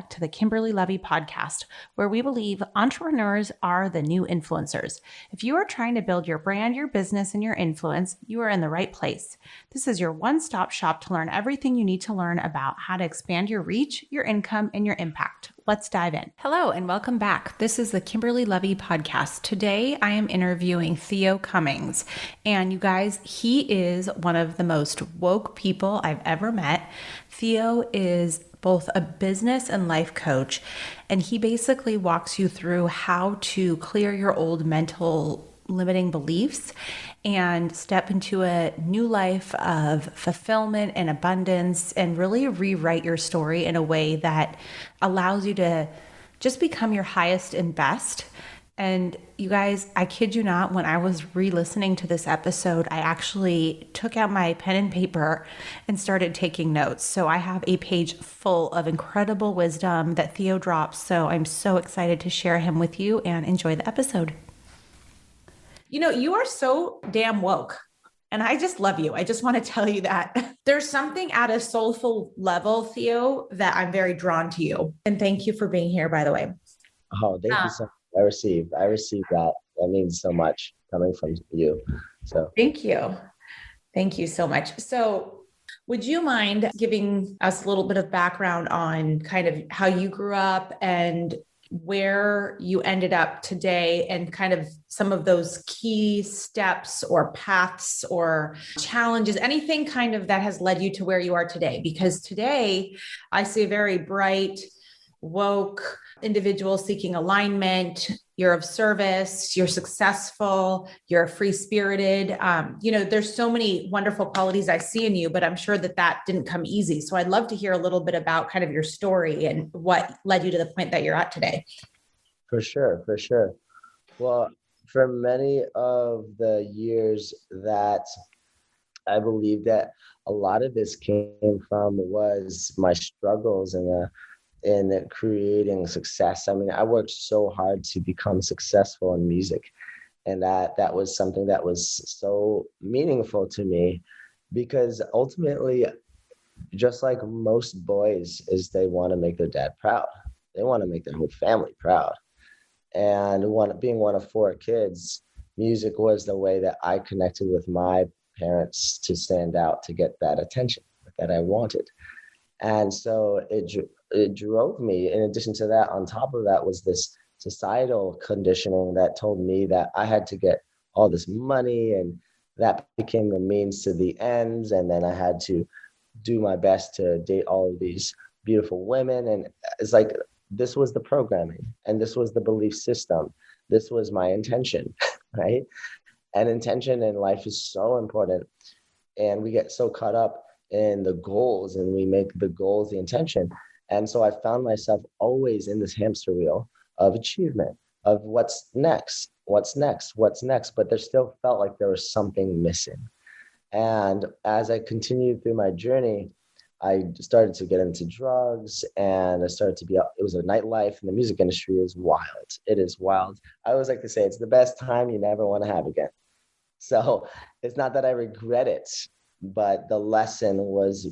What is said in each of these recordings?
to the Kimberly Levy podcast, where we believe entrepreneurs are the new influencers. If you are trying to build your brand, your business, and your influence, you are in the right place. This is your one-stop shop to learn everything you need to learn about how to expand your reach, your income, and your impact. Let's dive in. Hello, and welcome back. This is the Kimberly Levy podcast. Today, I am interviewing Theo Cummings. And you guys, he is one of the most woke people I've ever met. Theo is both a business and life coach, and he basically walks you through how to clear your old mental limiting beliefs and step into a new life of fulfillment and abundance and really rewrite your story in a way that allows you to just become your highest and best. And you guys, I kid you not, when I was re-listening to this episode, I actually took out my pen and paper and started taking notes. So I have a page full of incredible wisdom that Theo drops. So I'm so excited to share him with you and enjoy the episode. You know, you are so damn woke, and I just love you. I just want to tell you that there's something at a soulful level, Theo, that I'm very drawn to you. And thank you for being here, by the way. Oh, thank you so much. I received that. That means so much coming from you. So thank you. Thank you so much. So would you mind giving us a little bit of background on kind of how you grew up and where you ended up today and kind of some of those key steps or paths or challenges, anything kind of that has led you to where you are today? Because today I see a very bright, woke individual seeking alignment. You're of service, you're successful, you're free-spirited. There's so many wonderful qualities I see in you, but I'm sure that didn't come easy. So I'd love to hear a little bit about kind of your story and what led you to the point that you're at today. For sure. Well, for many of the years that I believe that a lot of this came from was my struggles in creating success. I mean, I worked so hard to become successful in music, and that was something that was so meaningful to me, because ultimately, just like most boys, is they want to make their dad proud. They want to make their whole family proud. And being one of four kids, music was the way that I connected with my parents to stand out, to get that attention that I wanted. And so it drove me. In addition to that, on top of that was this societal conditioning that told me that I had to get all this money, and that became the means to the ends. And then I had to do my best to date all of these beautiful women. And it's like, this was the programming, and this was the belief system. This was my intention, right? And intention in life is so important. And we get so caught up in the goals, and we make the goals the intention. And so I found myself always in this hamster wheel of achievement, of what's next. But there still felt like there was something missing. And as I continued through my journey, I started to get into drugs, and it was a nightlife, and the music industry is wild. It is wild. I always like to say it's the best time you never want to have again. So it's not that I regret it, but the lesson was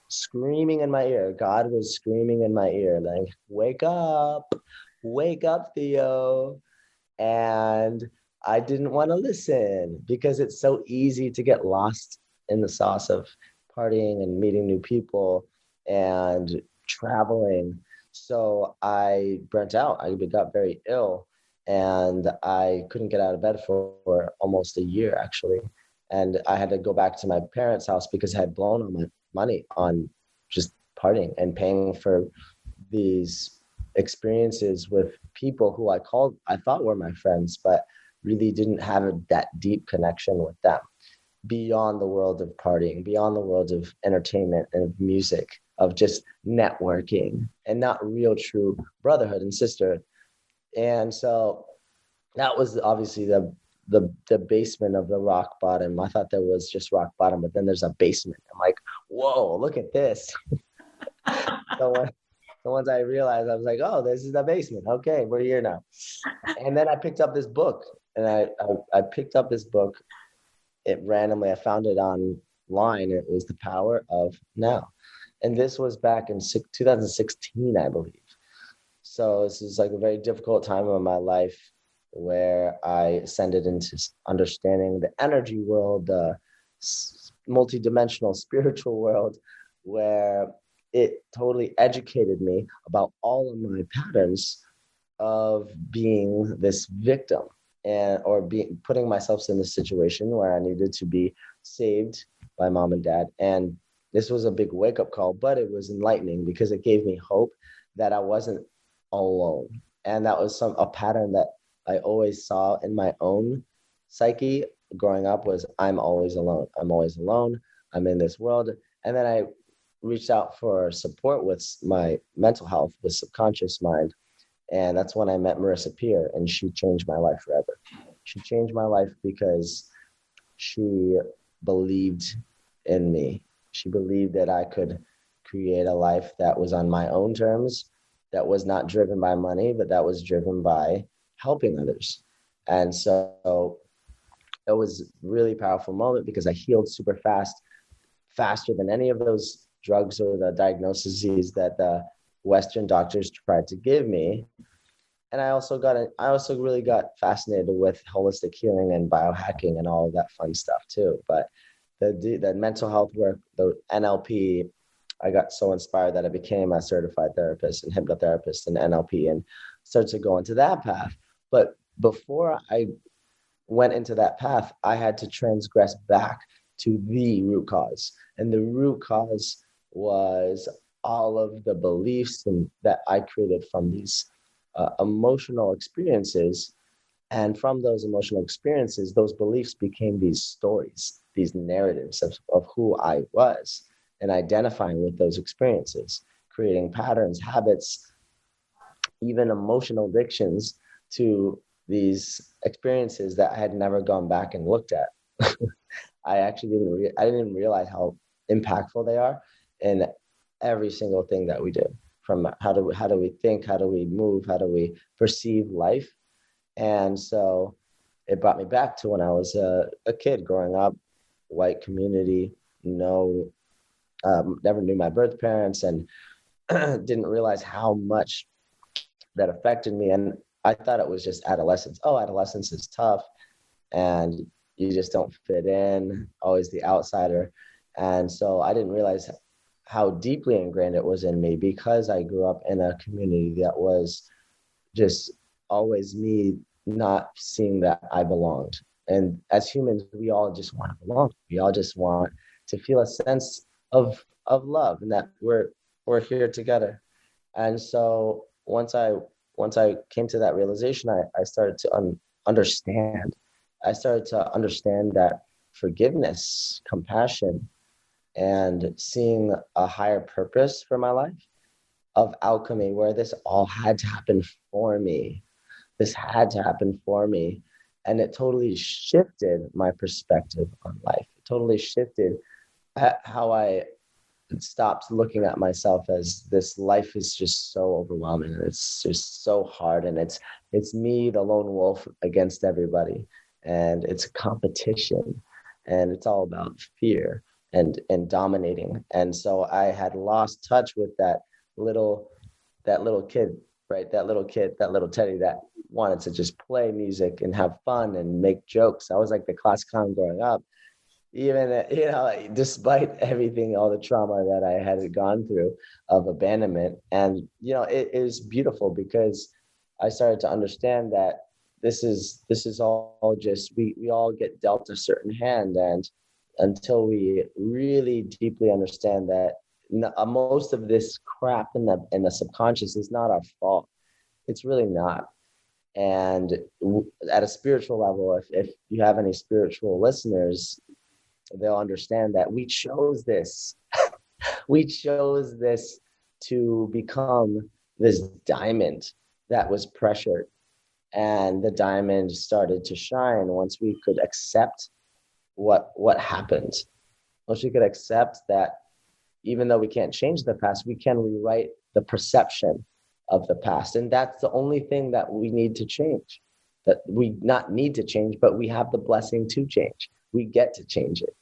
screaming in my ear. God was screaming in my ear, like, wake up, Theo. And I didn't want to listen, because it's so easy to get lost in the sauce of partying and meeting new people and traveling. So I burnt out. I got very ill, and I couldn't get out of bed for almost a year, actually. And I had to go back to my parents' house because I had blown all my money on just partying and paying for these experiences with people who I thought were my friends, but really didn't have that deep connection with them beyond the world of partying, beyond the world of entertainment and of music, of just networking, and not real true brotherhood and sisterhood. And so that was obviously the basement of the rock bottom. I thought there was just rock bottom, but then there's a basement. I'm like, whoa, look at this. So once I realized, I was like, oh, this is the basement. Okay, we're here now. And then I picked up this book, and I picked up this book. It randomly, I found it online. It was The Power of Now. And this was back in 2016, I believe. So this is like a very difficult time of my life where I ascended into understanding the energy world, the multidimensional spiritual world, where it totally educated me about all of my patterns of being this victim and or being putting myself in this situation where I needed to be saved by mom and dad. And this was a big wake up call, but it was enlightening because it gave me hope that I wasn't alone. And that was a pattern that I always saw in my own psyche growing up was I'm always alone. I'm always alone. I'm in this world. And then I reached out for support with my mental health, with subconscious mind. And that's when I met Marissa Peer, and she changed my life forever. She changed my life because she believed in me. She believed that I could create a life that was on my own terms, that was not driven by money, but that was driven by helping others. And so it was a really powerful moment because I healed super fast, faster than any of those drugs or the diagnoses that the Western doctors tried to give me. And I also really got fascinated with holistic healing and biohacking and all of that fun stuff too. But the mental health work, the NLP, I got so inspired that I became a certified therapist and hypnotherapist and NLP and started to go into that path. But before I went into that path, I had to transgress back to the root cause. And the root cause was all of the beliefs that I created from these emotional experiences. And from those emotional experiences, those beliefs became these stories, these narratives of who I was, and identifying with those experiences, creating patterns, habits, even emotional addictions to these experiences that I had never gone back and looked at. I actually I didn't even realize how impactful they are in every single thing that we do. From how do we think, how do we move, how do we perceive life. And so it brought me back to when I was a kid growing up, white community, never knew my birth parents, and didn't realize how much that affected me. And I thought it was just adolescence. Oh, adolescence is tough and you just don't fit in, always the outsider. And so I didn't realize how deeply ingrained it was in me because I grew up in a community that was just always me not seeing that I belonged. And as humans, we all just want to belong. We all just want to feel a sense of love and that we're here together. And so once I came to that realization, I started to understand. I started to understand that forgiveness, compassion, and seeing a higher purpose for my life of alchemy, where this all had to happen for me. This had to happen for me. And it totally shifted my perspective on life. It totally shifted how I stopped looking at myself as this life is just so overwhelming. It's just so hard. And it's me, the lone wolf, against everybody. And it's a competition. And it's all about fear and dominating. And so I had lost touch with little that little kid, right? That little kid, that little Teddy that wanted to just play music and have fun and make jokes. I was like the class clown growing up, even, despite everything, all the trauma that I had gone through of abandonment. And, it is beautiful because I started to understand that this is all just, we all get dealt a certain hand. And until we really deeply understand that most of this crap in the subconscious is not our fault. It's really not. And at a spiritual level, if you have any spiritual listeners, they'll understand that we chose this. We chose this to become this diamond that was pressured. And the diamond started to shine once we could accept what happened. Once we could accept that even though we can't change the past, we can rewrite the perception of the past. And that's the only thing that we need to change. That we not need to change, but we have the blessing to change. We get to change it.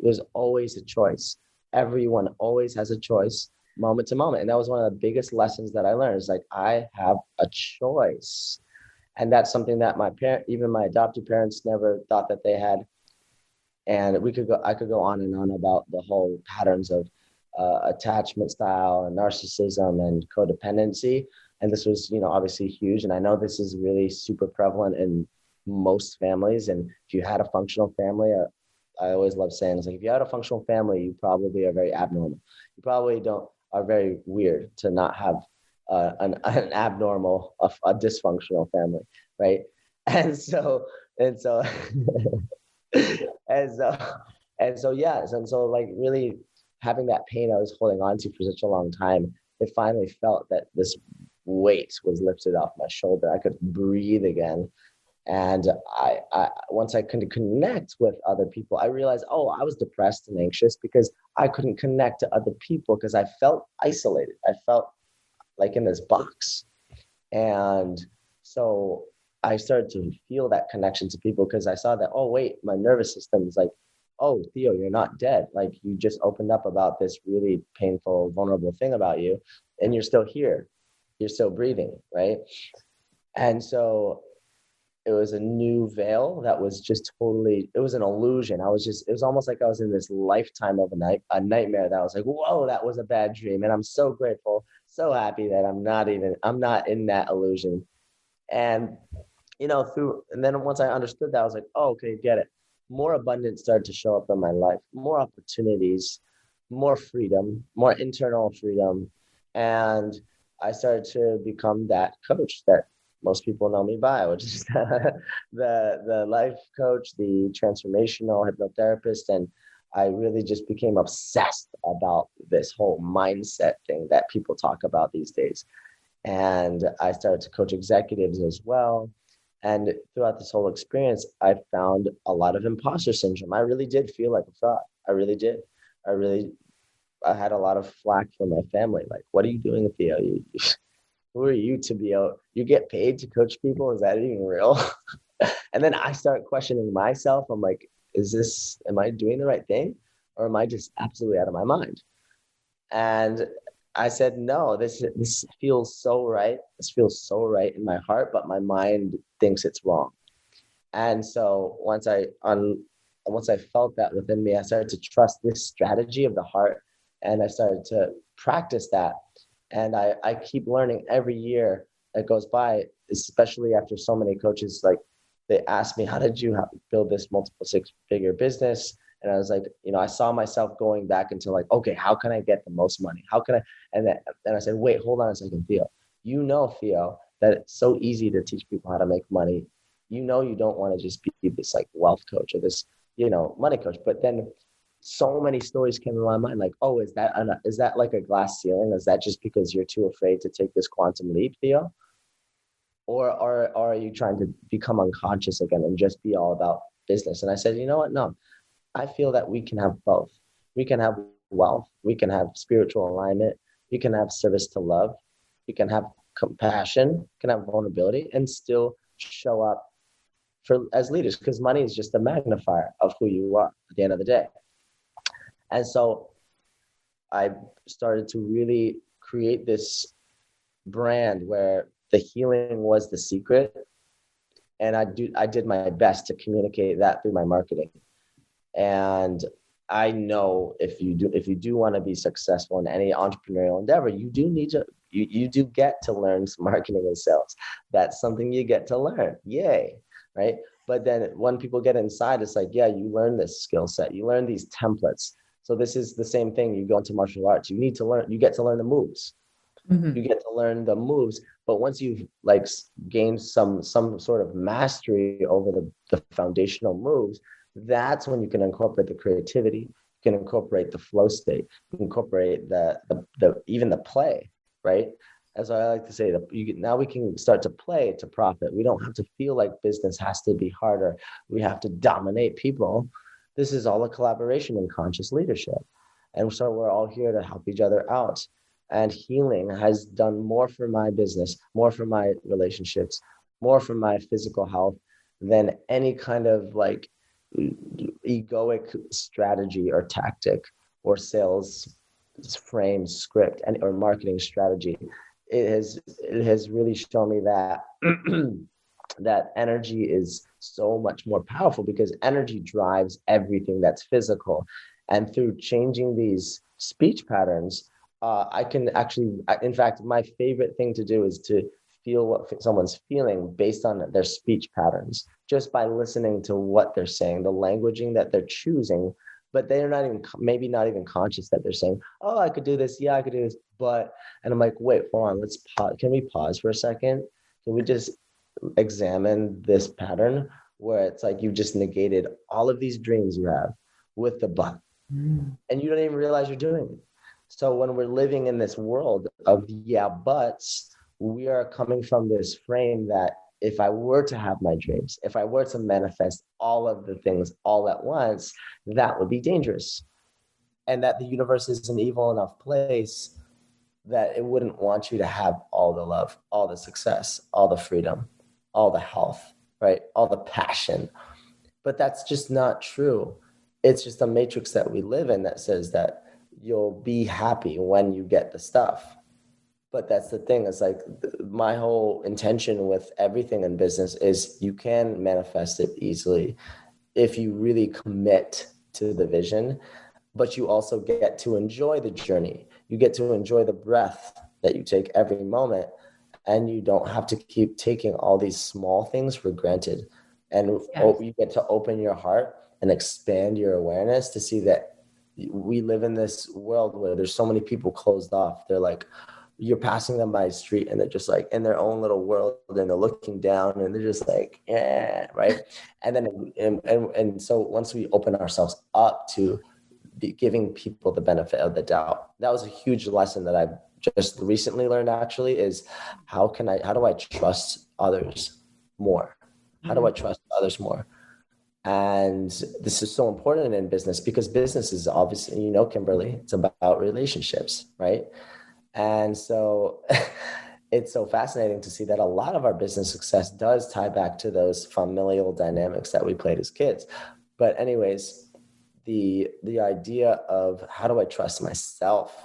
There's always a choice. Everyone always has a choice. moment to moment. And that was one of the biggest lessons that I learned, is like, I have a choice. And that's something that even my adopted parents never thought that they had. And I could go on and on about the whole patterns of attachment style and narcissism and codependency. And this was, obviously huge. And I know this is really super prevalent in most families. And if you had a functional family, I always love saying, it's like, if you had a functional family, you probably are very abnormal. You probably are very weird to not have an abnormal, a dysfunctional family, right? And so, and so, and so, yes. And so, like, really having that pain I was holding on to for such a long time, it finally felt that this weight was lifted off my shoulder. I could breathe again. And once I could connect with other people, I realized, oh, I was depressed and anxious because I couldn't connect to other people, because I felt isolated. I felt like in this box. And so I started to feel that connection to people, because I saw that, oh, wait, my nervous system is like, oh, Theo, you're not dead. Like, you just opened up about this really painful, vulnerable thing about you, and you're still here. You're still breathing, right? And so it was a new veil that was just totally, it was an illusion. It was almost like I was in this lifetime of a nightmare, that I was like, whoa, that was a bad dream. And I'm so grateful, so happy that I'm not in that illusion. And, and then once I understood that, I was like, oh, okay, get it. More abundance started to show up in my life, more opportunities, more freedom, more internal freedom. And I started to become that coach that most people know me by, which is the life coach, the transformational hypnotherapist. And I really just became obsessed about this whole mindset thing that people talk about these days. And I started to coach executives as well. And throughout this whole experience, I found a lot of imposter syndrome. I really did feel like a fraud. I really did. I had a lot of flack from my family. Like, what are you doing, Theo? Who are you to be you get paid to coach people? Is that even real? And then I start questioning myself. I'm like, am I doing the right thing? Or am I just absolutely out of my mind? And I said, no, this feels so right. This feels so right in my heart, but my mind thinks it's wrong. And so once I felt that within me, I started to trust this strategy of the heart, and I started to practice that. And I keep learning every year that goes by, especially after so many coaches, like, they asked me, how did you build this multiple six-figure business? And I was like, I saw myself going back into like, okay, how can I get the most money? How can I? And then I said, wait, hold on a second, Theo. Theo, that it's so easy to teach people how to make money. You don't want to just be this like wealth coach or this, money coach. But then so many stories came to my mind, like, oh, is that like a glass ceiling? Is that just because you're too afraid to take this quantum leap, Theo? Or are you trying to become unconscious again and just be all about business? And I said, you know what? No, I feel that we can have both. We can have wealth, we can have spiritual alignment, we can have service to love, we can have compassion, we can have vulnerability, and still show up as leaders, because money is just a magnifier of who you are at the end of the day. And so I started to really create this brand where the healing was the secret. And I did my best to communicate that through my marketing. And I know if you do want to be successful in any entrepreneurial endeavor, you do get to learn marketing and sales. That's something you get to learn. Yay. Right. But then when people get inside, it's like, yeah, you learn this skill set, you learn these templates. So this is the same thing. You go into martial arts, you get to learn the moves. Mm-hmm. You get to learn the moves. But once you've like gained some sort of mastery over the foundational moves, that's when you can incorporate the creativity, you can incorporate the flow state, you can incorporate the even the play, right? As I like to say, now we can start to play to profit. We don't have to feel like business has to be harder. We have to dominate people. This is all a collaboration in conscious leadership. And so we're all here to help each other out. And healing has done more for my business, more for my relationships, more for my physical health than any kind of like egoic strategy or tactic or sales frame, script, and or marketing strategy, it has really shown me that that energy is so much more powerful because energy drives everything that's physical. And through changing these speech patterns, I can actually, in fact, my favorite thing to do is to feel what someone's feeling based on their speech patterns, just by listening to what they're saying, the languaging that they're choosing. But they're not even, maybe not even conscious that they're saying, oh, I could do this. Yeah, I could do this. But, and I'm like, wait, hold on, let's pause. Can we pause for a second? Can we just examine this pattern where it's like you've just negated all of these dreams you have with the but, and you don't even realize you're doing it. So when we're living in this world of yeah buts, we are coming from this frame that if I were to have my dreams, if I were to manifest all of the things all at once, that would be dangerous. And that the universe is an evil enough place that it wouldn't want you to have all the love, all the success, all the freedom, all the health, right? All the passion. But that's just not true. It's just a matrix that we live in that says that you'll be happy when you get the stuff. But that's the thing. It's like my whole intention with everything in business is you can manifest it easily if you really commit to the vision, but you also get to enjoy the journey. You get to enjoy the breath that you take every moment, and you don't have to keep taking all these small things for granted. And Yes. you get to open your heart and expand your awareness to see that we live in this world where there's so many people closed off. They're like, you're passing them by the street and they're just like in their own little world and they're looking down and they're just like, yeah, right. And then, and so once we open ourselves up to giving people the benefit of the doubt, that was a huge lesson that I've just recently learned actually, is how do I trust others more? How do I trust others more? And this is so important in business because business is obviously, Kimberly, it's about relationships, right? And so it's so fascinating to see that a lot of our business success does tie back to those familial dynamics that we played as kids. But anyways, the idea of how do I trust myself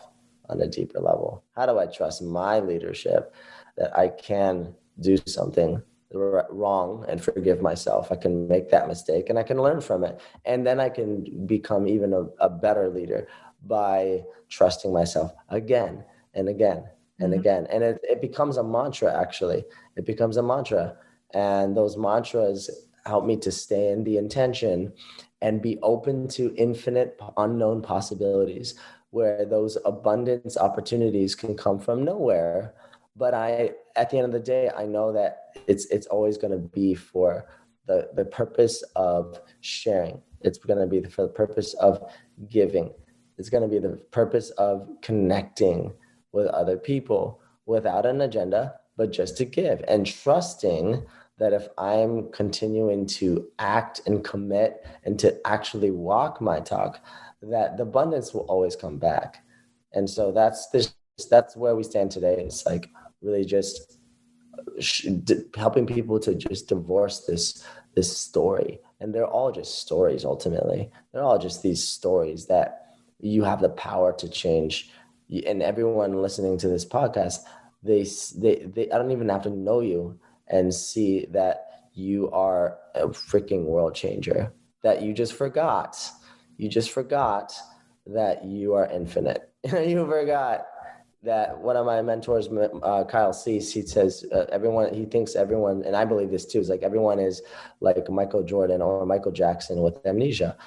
on a deeper level? How do I trust my leadership that I can do something wrong and forgive myself? I can make that mistake and I can learn from it. And then I can become even a better leader by trusting myself again and again and again. And it becomes a mantra, actually. It becomes a mantra. And those mantras help me to stay in the intention and be open to infinite unknown possibilities, where those abundance opportunities can come from nowhere. But at the end of the day, I know that it's always going to be for the purpose of sharing. It's going to be for the purpose of giving. It's going to be the purpose of connecting with other people without an agenda, but just to give and trusting that if I'm continuing to act and commit and to actually walk my talk, that the abundance will always come back. And so that's where we stand today. It's like really just helping people to just divorce this story. And they're all just stories. Ultimately, they're all just these stories that you have the power to change. And everyone listening to this podcast, they I don't even have to know you and see that you are a freaking world changer, that you just forgot that you are infinite. You forgot that one of my mentors, Kyle Cease, he says he thinks everyone, and I believe this too, is like everyone is like Michael Jordan or Michael Jackson with amnesia.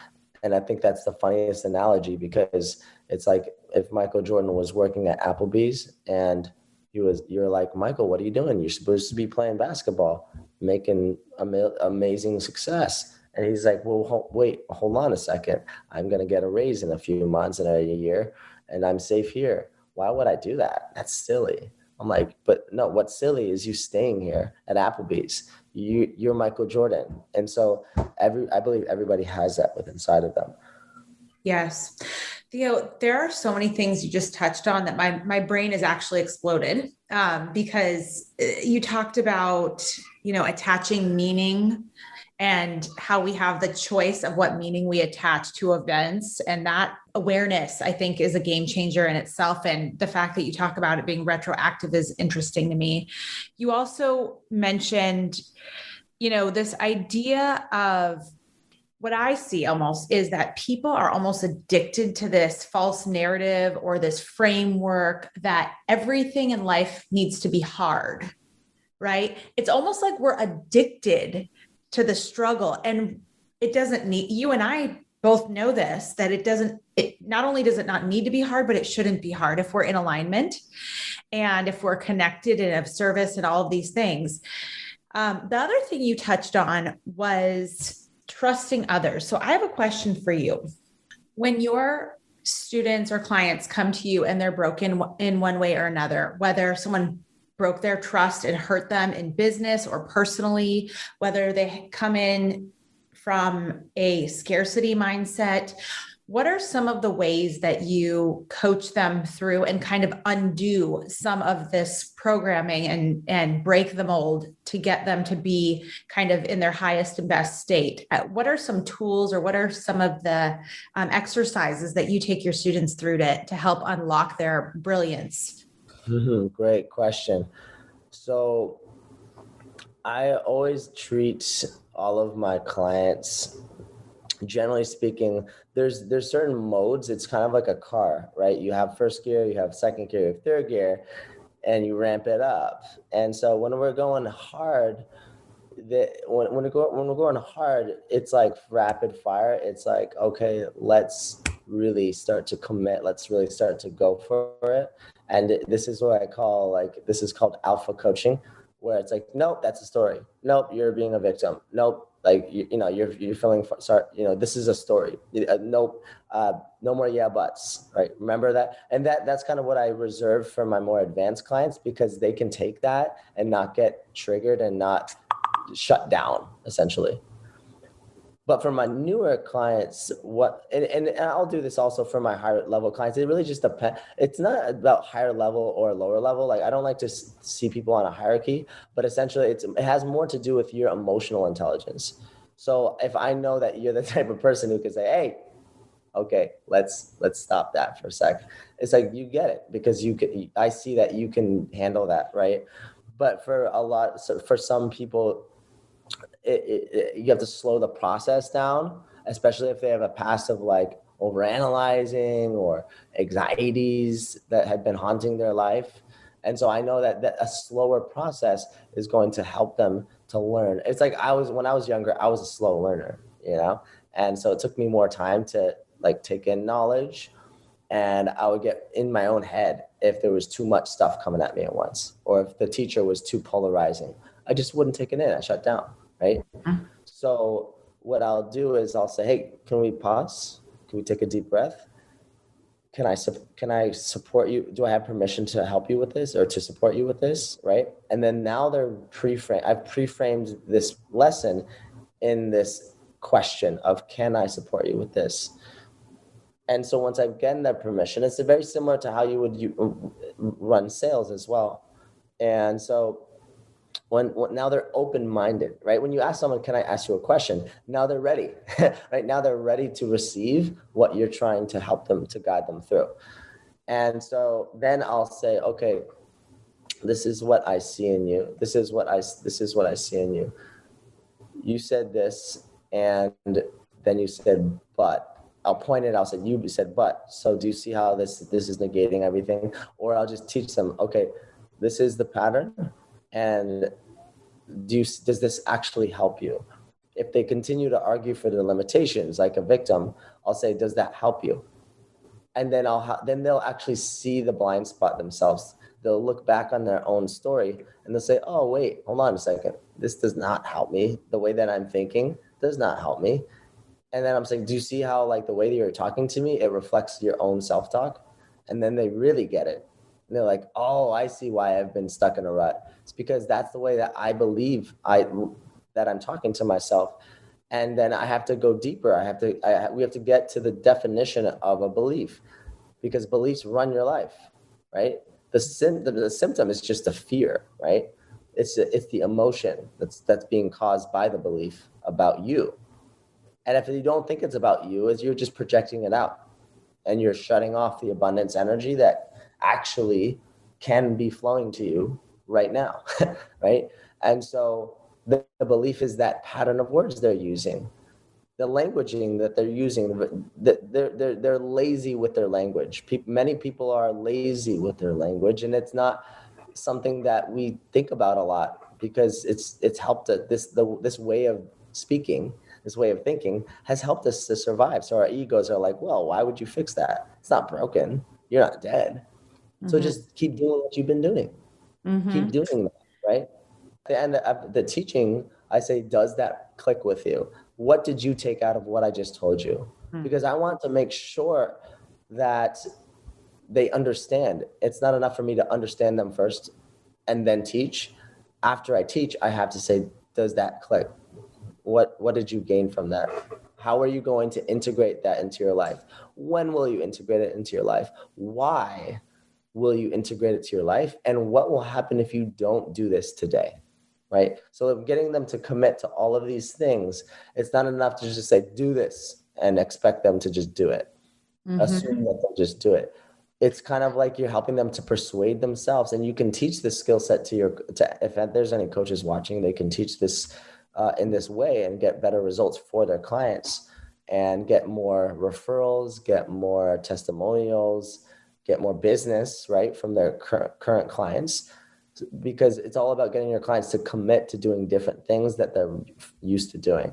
And I think that's the funniest analogy, because it's like if Michael Jordan was working at Applebee's and you're like, Michael, what are you doing? You're supposed to be playing basketball, making amazing success. And he's like, well, wait, hold on a second. I'm going to get a raise in a few months and a year, and I'm safe here. Why would I do that? That's silly. I'm like, but no, what's silly is you staying here at Applebee's. You're Michael Jordan. And so I believe everybody has that within inside of them. Yes. Theo, there are so many things you just touched on that my brain has actually exploded, because you talked about, attaching meaning and how we have the choice of what meaning we attach to events. And that awareness, I think, is a game changer in itself. And the fact that you talk about it being retroactive is interesting to me. You also mentioned, this idea of, what I see almost is that people are almost addicted to this false narrative or this framework that everything in life needs to be hard, right? It's almost like we're addicted to the struggle, and it doesn't need, you and I both know this, that it not only does it not need to be hard, but it shouldn't be hard if we're in alignment and if we're connected and of service and all of these things. The other thing you touched on was trusting others. So I have a question for you. When your students or clients come to you and they're broken in one way or another, whether someone broke their trust and hurt them in business or personally, whether they come in from a scarcity mindset, what are some of the ways that you coach them through and kind of undo some of this programming and break the mold to get them to be kind of in their highest and best state? What are some tools, or what are some of the exercises that you take your students through to help unlock their brilliance? Great question. So I always treat all of my clients, generally speaking, there's certain modes. It's kind of like a car, right? You have first gear, you have second gear, you have third gear, and you ramp it up. And so when we're going hard, when we're going hard, it's like rapid fire. It's like, okay, let's really start to commit. Let's really start to go for it. And this is what I call, like, this is called alpha coaching, where it's like, nope, that's a story. Nope, you're being a victim. Nope, like you're feeling sorry. This is a story. Nope, no more yeah buts. Right? Remember that, and that's kind of what I reserve for my more advanced clients, because they can take that and not get triggered and not shut down, essentially. But for my newer clients, and I'll do this also for my higher level clients, it really just depends. It's not about higher level or lower level. Like, I don't like to see people on a hierarchy, but essentially it has more to do with your emotional intelligence. So if I know that you're the type of person who can say, hey, okay, let's stop that for a sec. It's like, you get it, because I see that you can handle that, right? But for some people, you have to slow the process down, especially if they have a past of like overanalyzing or anxieties that had been haunting their life. And so I know that a slower process is going to help them to learn. It's like when I was younger, I was a slow learner, and so it took me more time to like take in knowledge, and I would get in my own head if there was too much stuff coming at me at once, or if the teacher was too polarizing. I just wouldn't take it in. I shut down, right? So what I'll do is I'll say, hey, can we pause? Can we take a deep breath? Can I support you? Do I have permission to help you with this, or to support you with this, right? And then now I've pre-framed this lesson in this question of, can I support you with this? And so once I've gotten that permission, it's very similar to how you would run sales as well. And so when now they're open-minded, right? When you ask someone, can I ask you a question? Now they're ready, right? Now they're ready to receive what you're trying to help them, to guide them through. And so then I'll say, okay, this is what I see in you. This is what I see in you. You said this, and then you said, but. I'll point it. I'll say, you said, but. So do you see how this is negating everything? Or I'll just teach them, okay, this is the pattern, and does this actually help you? If they continue to argue for their limitations like a victim, I'll say, does that help you? And then then they'll actually see the blind spot themselves. They'll look back on their own story and they'll say, oh, wait, hold on a second. This does not help me. The way that I'm thinking does not help me. And then I'm saying, do you see how, like, the way that you're talking to me, it reflects your own self-talk? And then they really get it. And they're like, oh, I see why I've been stuck in a rut. It's because that's the way that I believe that I'm talking to myself. And then I have to go deeper. We have to get to the definition of a belief, because beliefs run your life, right? The symptom is just a fear, right? It's the emotion that's being caused by the belief. about you. And if you don't think it's about you, is you're just projecting it out and you're shutting off the abundance energy that actually can be flowing to you right now, right? And so the belief is that pattern of words they're using, the languaging that they're using, they're lazy with their language. Many people are lazy with their language, and it's not something that we think about a lot because it's helped this way of speaking, this way of thinking has helped us to survive. So our egos are like, well, why would you fix that? It's not broken. You're not dead. So just keep doing what you've been doing. Keep doing that, right? At the end of the teaching, I say, does that click with you? What did you take out of what I just told you? Because I want to make sure that they understand. It's not enough for me to understand them first and then teach. After I teach, I have to say, does that click? What did you gain from that? How are you going to integrate that into your life? When will you integrate it into your life? Why will you integrate it to your life? And what will happen if you don't do this today? Right? So getting them to commit to all of these things, it's not enough to just say, do this and expect them to just do it. Assume that they'll just do it. It's kind of like you're helping them to persuade themselves, and you can teach this skill set to if there's any coaches watching, they can teach this in this way and get better results for their clients and get more referrals, get more testimonials, get more business, right, from their current clients, because it's all about getting your clients to commit to doing different things that they're used to doing.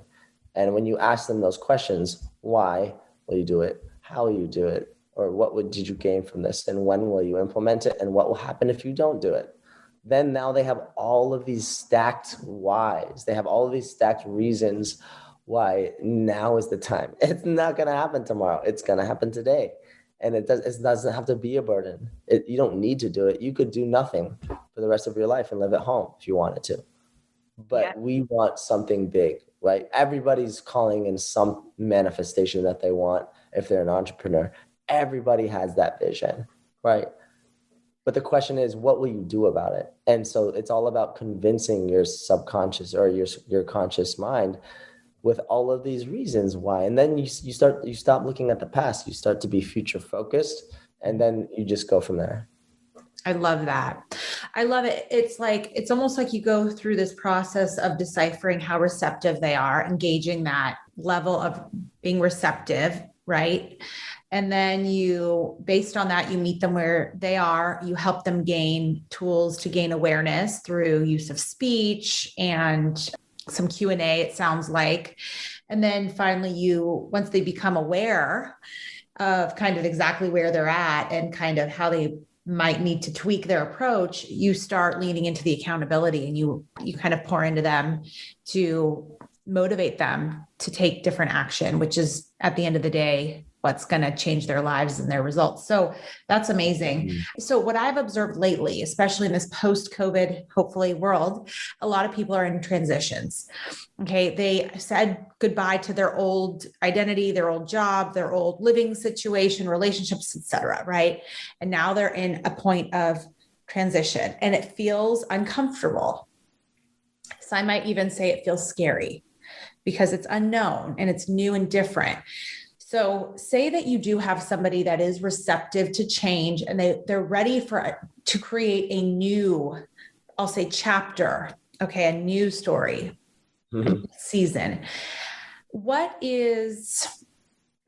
And when you ask them those questions, why will you do it? How will you do it? Or did you gain from this? And when will you implement it? And what will happen if you don't do it? Then now they have all of these stacked whys. They have all of these stacked reasons why now is the time. It's not going to happen tomorrow. It's going to happen today. And it doesn't have to be a burden. You don't need to do it. You could do nothing for the rest of your life and live at home if you wanted to. But we want something big, right? Everybody's calling in some manifestation that they want if they're an entrepreneur. Everybody has that vision, right? But the question is, what will you do about it? And so it's all about convincing your subconscious or your conscious mind with all of these reasons why. And then you stop looking at the past. You start to be future focused, and then you just go from there. I love that. I love it. It's almost like you go through this process of deciphering how receptive they are, engaging that level of being receptive, right? And then based on that, you meet them where they are. You help them gain tools to gain awareness through use of speech and some Q&A, it sounds like. And then finally, once they become aware of kind of exactly where they're at and kind of how they might need to tweak their approach, you start leaning into the accountability, and you kind of pour into them to motivate them to take different action, which is at the end of the day what's going to change their lives and their results. So that's amazing. So what I've observed lately, especially in this post-COVID, hopefully, world, a lot of people are in transitions. Okay. They said goodbye to their old identity, their old job, their old living situation, relationships, etc. Right. And now they're in a point of transition, and it feels uncomfortable. So I might even say it feels scary because it's unknown and it's new and different. So say that you do have somebody that is receptive to change, and they're ready to create a new, I'll say, chapter, okay, a new story, a new season. What is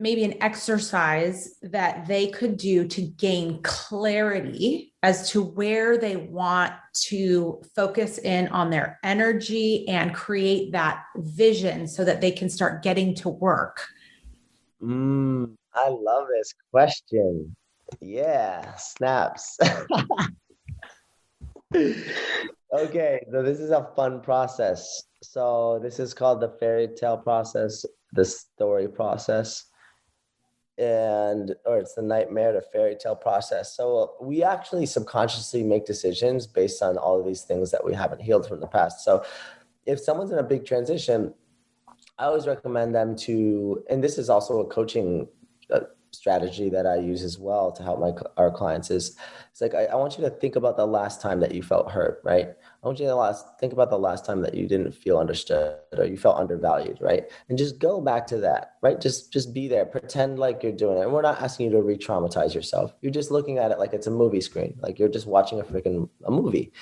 maybe an exercise that they could do to gain clarity as to where they want to focus in on their energy and create that vision so that they can start getting to work? I love this question. Yeah, snaps. Okay, so this is a fun process. So this is called the fairy tale process, the story process, or it's the nightmare to fairy tale process. So we actually subconsciously make decisions based on all of these things that we haven't healed from the past. So if someone's in a big transition, I always recommend them to, and this is also a coaching strategy that I use as well to help our clients is, it's like, I want you to think about the last time that you felt hurt, right? I want you to think about the last time that you didn't feel understood or you felt undervalued, right? And just go back to that, right? Just be there, pretend like you're doing it. And we're not asking you to re-traumatize yourself. You're just looking at it like it's a movie screen, like you're just watching a movie.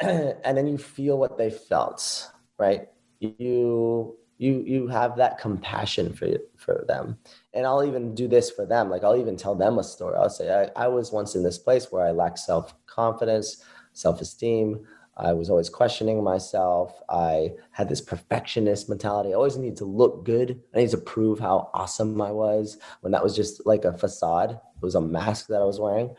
And then you feel what they felt, right? You have that compassion for them. And I'll even do this for them. Like I'll even tell them a story. I'll say, I was once in this place where I lacked self-confidence, self-esteem. I was always questioning myself. I had this perfectionist mentality. I always need to look good. I need to prove how awesome I was, when that was just like a facade. It was a mask that I was wearing.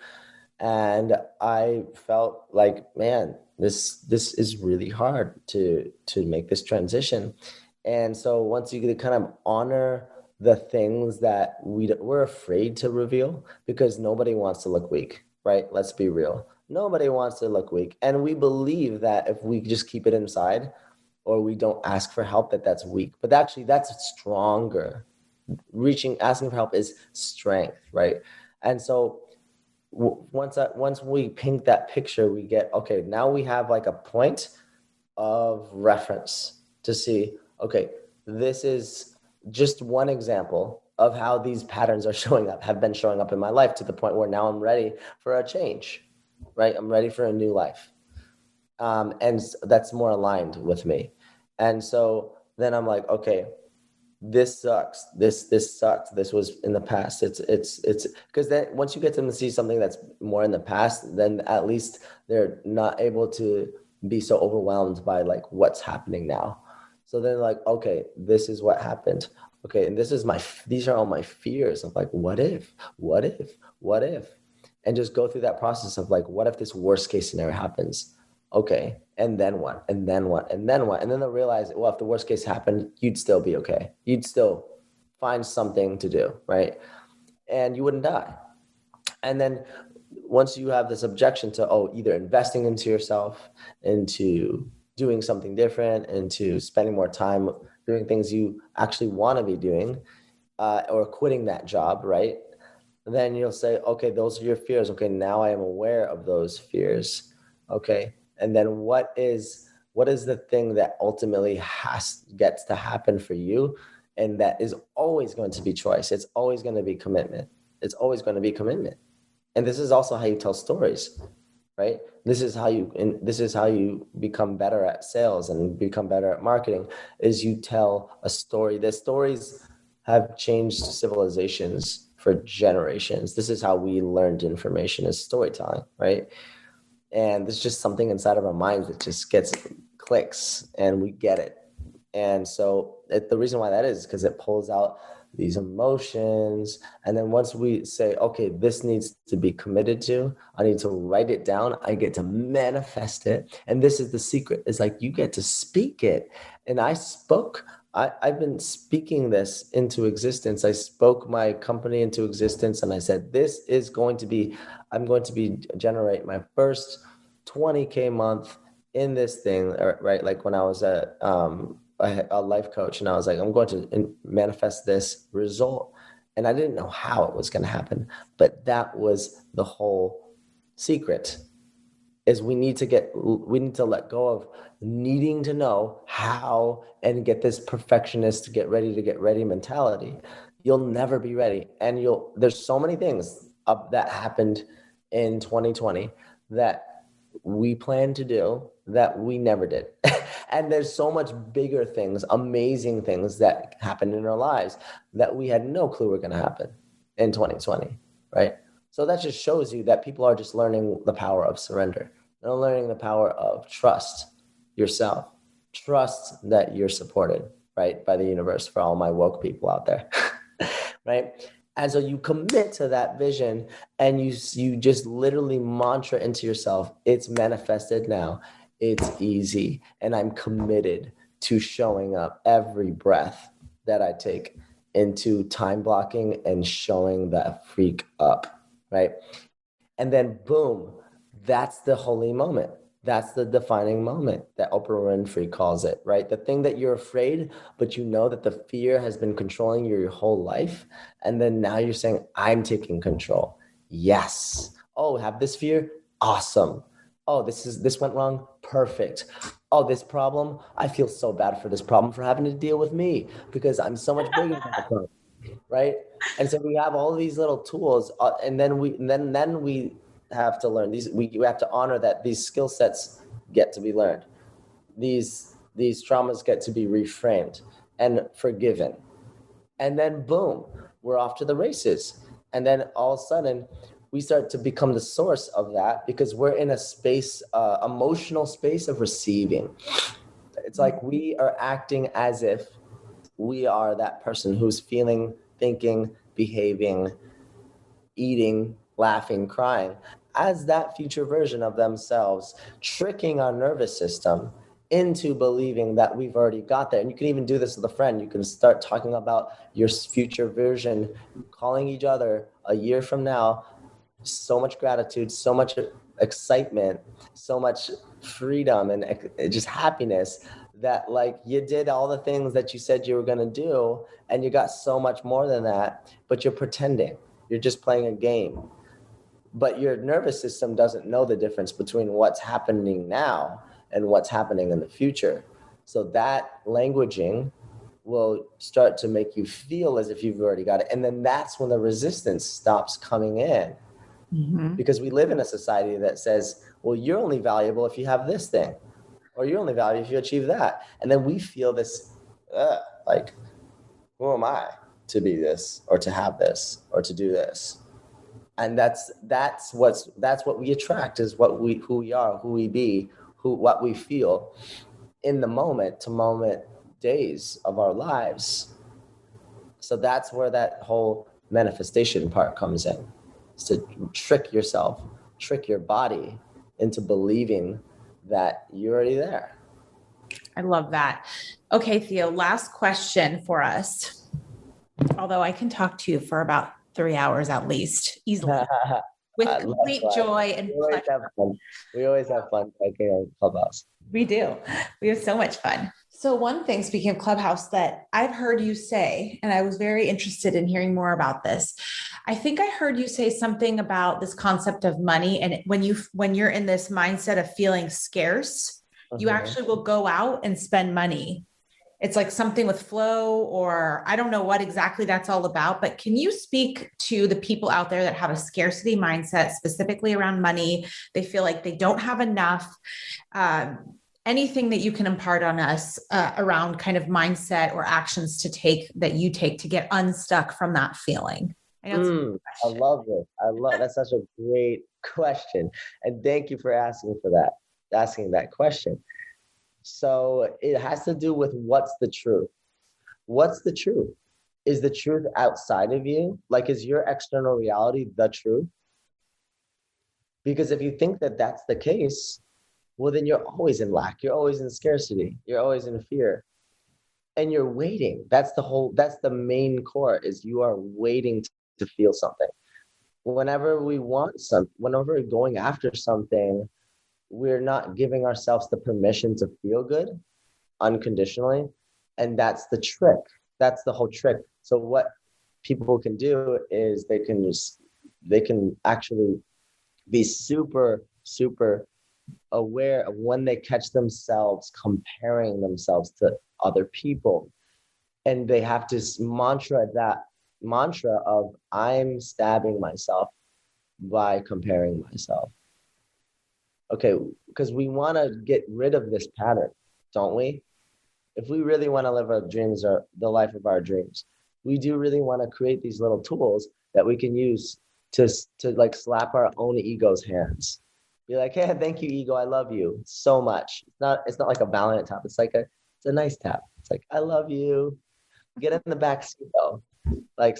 And I felt like, man, this is really hard to make this transition. And so once you kind of honor the things that we're afraid to reveal, because nobody wants to look weak, right? Let's be real. Nobody wants to look weak. And we believe that if we just keep it inside or we don't ask for help, that's weak. But actually, that's stronger. Asking for help is strength, right? And so once we paint that picture, we get, okay, now we have like a point of reference to see, okay, this is just one example of how these patterns have been showing up in my life, to the point where now I'm ready for a change, right? I'm ready for a new life. And that's more aligned with me. And so then I'm like, okay, this sucks. This sucked. This was in the past. It's because then once you get them to see something that's more in the past, then at least they're not able to be so overwhelmed by like what's happening now. So then like, okay, this is what happened. Okay, and these are all my fears of like, what if, and just go through that process of like, what if this worst case scenario happens? Okay, and then what? And then what? And then what? And then they'll realize, well, if the worst case happened, you'd still be okay. You'd still find something to do, right? And you wouldn't die. And then once you have this objection to, either investing into yourself, into doing something different, into spending more time doing things you actually want to be doing, or quitting that job, right? Then you'll say, okay, those are your fears. Okay, now I am aware of those fears. Okay, and then what is the thing that ultimately gets to happen for you? And that is always going to be choice. It's always going to be commitment. It's always going to be commitment. And this is also how you tell stories, right? This is how you become better at sales and become better at marketing, is you tell a story. The stories have changed civilizations for generations. This is how we learned information, is storytelling, right? And there's just something inside of our minds that just clicks and we get it. And so the reason why that is because it pulls out these emotions. And then once we say, okay, this needs to be committed to, I need to write it down, I get to manifest it. And this is the secret. It's like you get to speak it. And I've been speaking this into existence. I spoke my company into existence and I said, I'm going to be generate my first 20K month in this thing, right? Like when I was a life coach, and I was like, I'm going to manifest this result. And I didn't know how it was going to happen, but that was the whole secret, is we need to let go of needing to know how and get this perfectionist get ready mentality. You'll never be ready. And there's so many things that happened in 2020 that we plan to do that we never did. And there's so much bigger things, amazing things that happened in our lives that we had no clue were going to happen in 2020, right? So that just shows you that people are just learning the power of surrender. They're learning the power of trust yourself, trust that you're supported, right, by the universe, for all my woke people out there, right? And so you commit to that vision and you just literally mantra into yourself, it's manifested now. It's easy. And I'm committed to showing up every breath that I take into time blocking and showing that freak up, right? And then boom, that's the holy moment, That's the defining moment that Oprah Winfrey calls it, right? The thing that you're afraid, but you know that the fear has been controlling you your whole life. And then now you're saying, I'm taking control. Yes. Oh, have this fear? Awesome. Oh, this went wrong? Perfect. Oh, this problem? I feel so bad for this problem for having to deal with me because I'm so much bigger than the problem, right? And so we have all these little tools, and then we have to learn these. We have to honor that these skill sets get to be learned. These traumas get to be reframed and forgiven, and then boom, we're off to the races. And then all of a sudden, we start to become the source of that because we're in a space, emotional space of receiving. It's like we are acting as if we are that person who's feeling, thinking, behaving, eating, laughing, crying as that future version of themselves, tricking our nervous system into believing that we've already got there. And you can even do this with a friend. You can start talking about your future version, calling each other a year from now, so much gratitude, so much excitement, so much freedom and just happiness that like you did all the things that you said you were going to do and you got so much more than that, but you're pretending. You're just playing a game. But your nervous system doesn't know the difference between what's happening now and what's happening in the future. So that languaging will start to make you feel as if you've already got it. And then that's when the resistance stops coming in. Mm-hmm. Because we live in a society that says, well, you're only valuable if you have this thing, or you're only valuable if you achieve that. And then we feel this, like, who am I to be this, or to have this, or to do this? And that's what we attract, is who we are, who we be, what we feel in the moment to moment days of our lives. So that's where that whole manifestation part comes in. It's to trick yourself, trick your body into believing that you're already there. I love that. Okay, Theo, last question for us. Although I can talk to you for about 3 hours at least, easily, with complete joy and pleasure. We always have fun talking on Clubhouse. We do. We have so much fun. So one thing, speaking of Clubhouse, that I've heard you say, and I was very interested in hearing more about this. I think I heard you say something about this concept of money. And when you're in this mindset of feeling scarce, you actually will go out and spend money. It's like something with flow, or I don't know what exactly that's all about, but can you speak to the people out there that have a scarcity mindset, specifically around money? They feel like they don't have enough. Anything that you can impart on us around kind of mindset or actions that you take to get unstuck from that feeling? I love this. That's such a great question. And thank you for asking that question. So it has to do with what's the truth. What's the truth? Is the truth outside of you? Like, is your external reality the truth? Because if you think that that's the case, well, then you're always in lack. You're always in scarcity. You're always in fear. And you're waiting. That's the main core, is you are waiting to feel something. Whenever we're going after something, we're not giving ourselves the permission to feel good unconditionally. And that's the trick. That's the whole trick. So what people can do is they can actually be super, super aware of when they catch themselves comparing themselves to other people. And they have to that mantra of, I'm stabbing myself by comparing myself. Okay, because we want to get rid of this pattern, don't we? If we really want to live our dreams, or the life of our dreams, we do really want to create these little tools that we can use to like slap our own ego's hands. Be like, hey, thank you, ego. I love you so much. It's not like a valiant tap. It's a nice tap. It's like, I love you. Get in the back seat though. Like,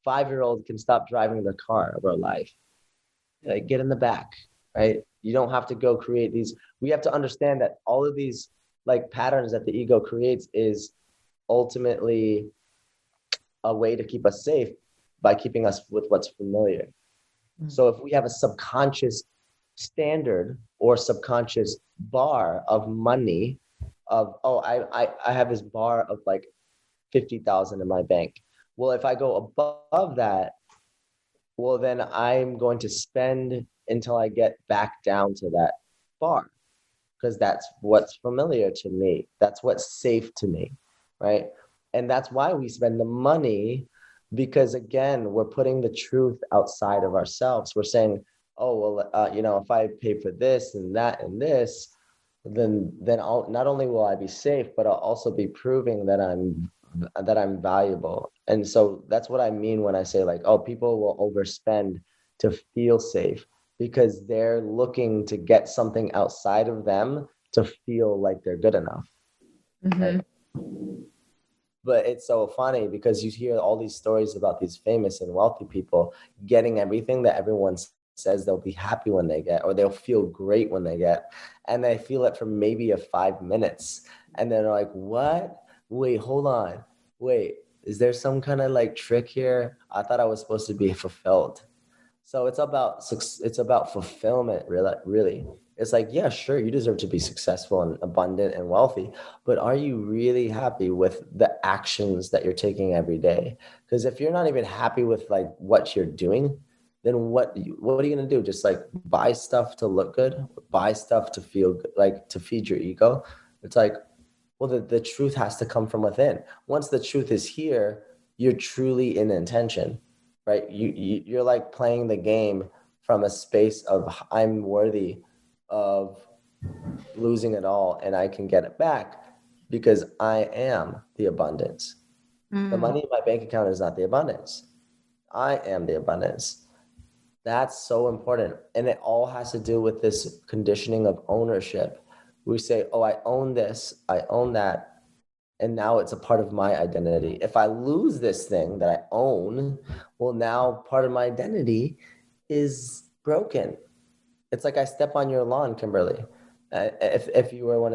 5-year-old can stop driving the car of our life. Like, get in the back, right? You don't have to go create these. We have to understand that all of these like patterns that the ego creates is ultimately a way to keep us safe by keeping us with what's familiar. Mm-hmm. So if we have a subconscious standard or subconscious bar of money of, oh, I have this bar of like 50,000 in my bank. Well, if I go above that, well, then I'm going to spend until I get back down to that bar because that's what's familiar to me. That's what's safe to me, right? And that's why we spend the money because, again, we're putting the truth outside of ourselves. We're saying, oh, well, if I pay for this and that and this, then I'll not only will I be safe, but I'll also be proving that I'm valuable. And so that's what I mean when I say like, oh, people will overspend to feel safe because they're looking to get something outside of them to feel like they're good enough. Mm-hmm. Right. But it's so funny because you hear all these stories about these famous and wealthy people getting everything that everyone says they'll be happy when they get, or they'll feel great when they get. And they feel it for maybe 5 minutes. And then they're like, what? Wait, hold on. Wait, is there some kind of like trick here? I thought I was supposed to be fulfilled. So it's about fulfillment, really, really. It's like, yeah, sure, you deserve to be successful and abundant and wealthy, but are you really happy with the actions that you're taking every day? Because if you're not even happy with like what you're doing, then what are you gonna do? Just like buy stuff to look good, buy stuff to feel good, like to feed your ego? It's like, well, the truth has to come from within. Once the truth is here, you're truly in intention, right? You're like playing the game from a space of I'm worthy of losing it all and I can get it back because I am the abundance. The Mm. money in my bank account is not the abundance. I am the abundance. That's so important. And it all has to do with this conditioning of ownership. We say, oh, I own this, I own that, and now it's a part of my identity. If I lose this thing that I own, well, now part of my identity is broken. It's like I step on your lawn, Kimberly. If you were one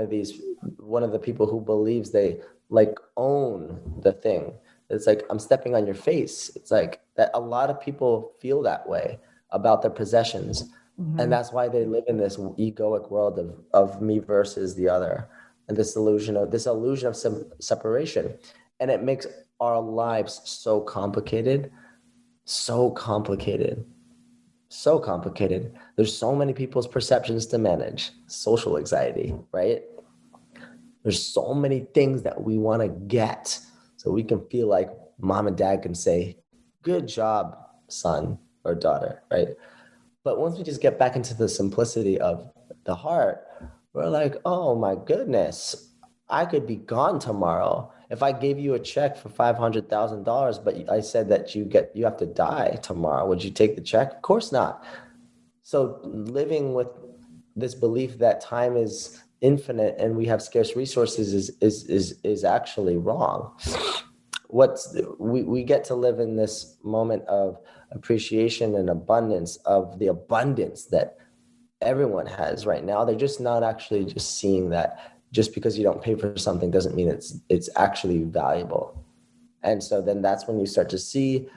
of the people who believes they like own the thing, it's like I'm stepping on your face. It's like that. A lot of people feel that way about their possessions, and that's why they live in this egoic world of me versus the other, and this illusion of separation, and it makes our lives so complicated, so complicated. So complicated. There's so many people's perceptions to manage. Social anxiety, right? There's so many things that we want to get so we can feel like mom and dad can say, good job, son or daughter, right? But once we just get back into the simplicity of the heart, we're like, oh my goodness, I could be gone tomorrow. If I gave you a check for $500,000, but I said that you have to die tomorrow, would you take the check? Of course not. So living with this belief that time is infinite and we have scarce resources is actually wrong. We get to live in this moment of appreciation and abundance of the abundance that everyone has right now. They're just not actually just seeing that just because you don't pay for something doesn't mean it's actually valuable. And so then that's when you start to see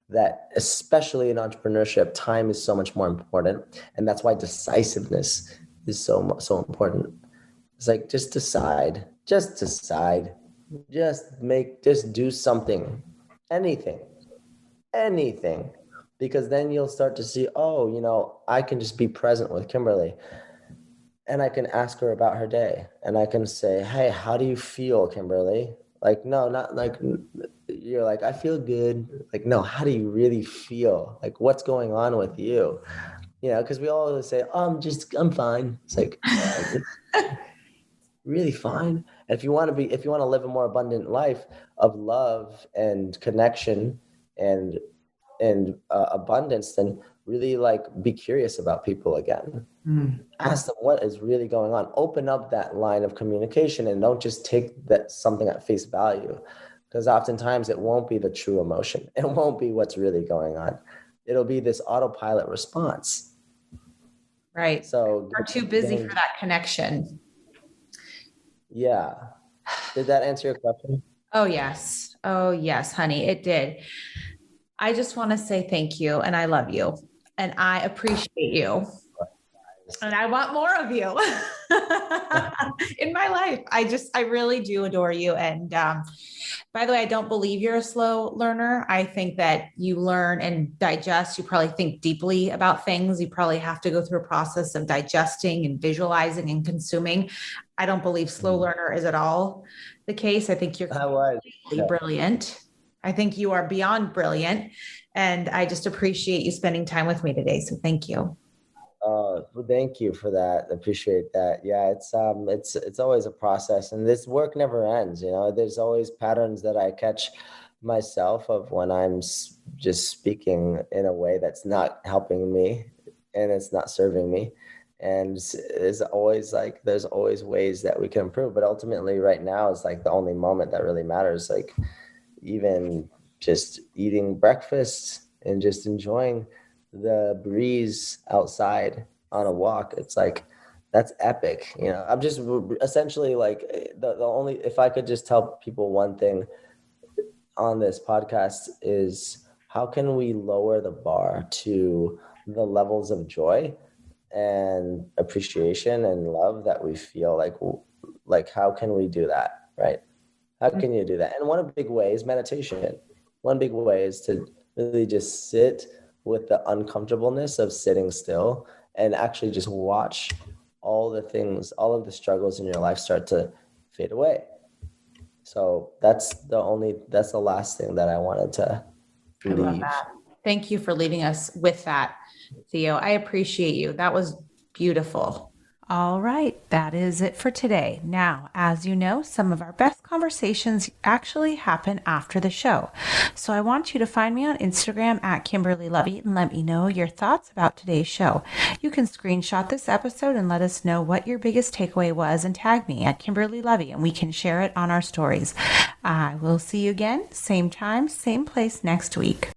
that, especially in entrepreneurship, time is so much more important. And that's why decisiveness is so important. It's like, just decide, just do something, anything, anything. Because then you'll start to see, oh, I can just be present with Kimberly and I can ask her about her day and I can say, hey, how do you feel, Kimberly? Like, no, not like you're like, I feel good. Like, no, how do you really feel? Like, what's going on with you? Because we always say, oh, I'm fine. It's like, really fine. And if you want to live a more abundant life of love and connection and abundance, then really like be curious about people again. Ask them what is really going on. Open up that line of communication and don't just take that something at face value, because oftentimes it won't be the true emotion. It won't be what's really going on. It'll be this autopilot response. Right. So We're too busy for that connection. Yeah. Did that answer your question? Oh, yes. Oh, yes, honey, it did. I just want to say thank you and I love you and I appreciate you. And I want more of you in my life. I really do adore you. And by the way, I don't believe you're a slow learner. I think that you learn and digest. You probably think deeply about things. You probably have to go through a process of digesting and visualizing and consuming. I don't believe slow learner is at all the case. I think you're I was. completely brilliant. I think you are beyond brilliant. And I just appreciate you spending time with me today. So thank you. Well, thank you for that. I appreciate that. Yeah, it's always a process, and this work never ends. There's always patterns that I catch myself of when I'm just speaking in a way that's not helping me, and it's not serving me. And there's always ways that we can improve, but ultimately, right now is like the only moment that really matters. Like even just eating breakfast and just enjoying the breeze outside on a walk. It's like, that's epic. I'm just essentially like the only, if I could just tell people one thing on this podcast is how can we lower the bar to the levels of joy and appreciation and love that we feel like how can we do that, right? How can you do that? And one big way is meditation. One big way is to really just sit with the uncomfortableness of sitting still and actually just watch all the things, all of the struggles in your life start to fade away. So that's the last thing that I wanted to I love leave. that. Thank you for leaving us with that, Theo. I appreciate you. That was beautiful. All right, that is it for today. Now, as you know, some of our best conversations actually happen after the show. So I want you to find me on Instagram at Kimberly Lovey and let me know your thoughts about today's show. You can screenshot this episode and let us know what your biggest takeaway was and tag me at Kimberly Lovey and we can share it on our stories. I will see you again, same time, same place next week.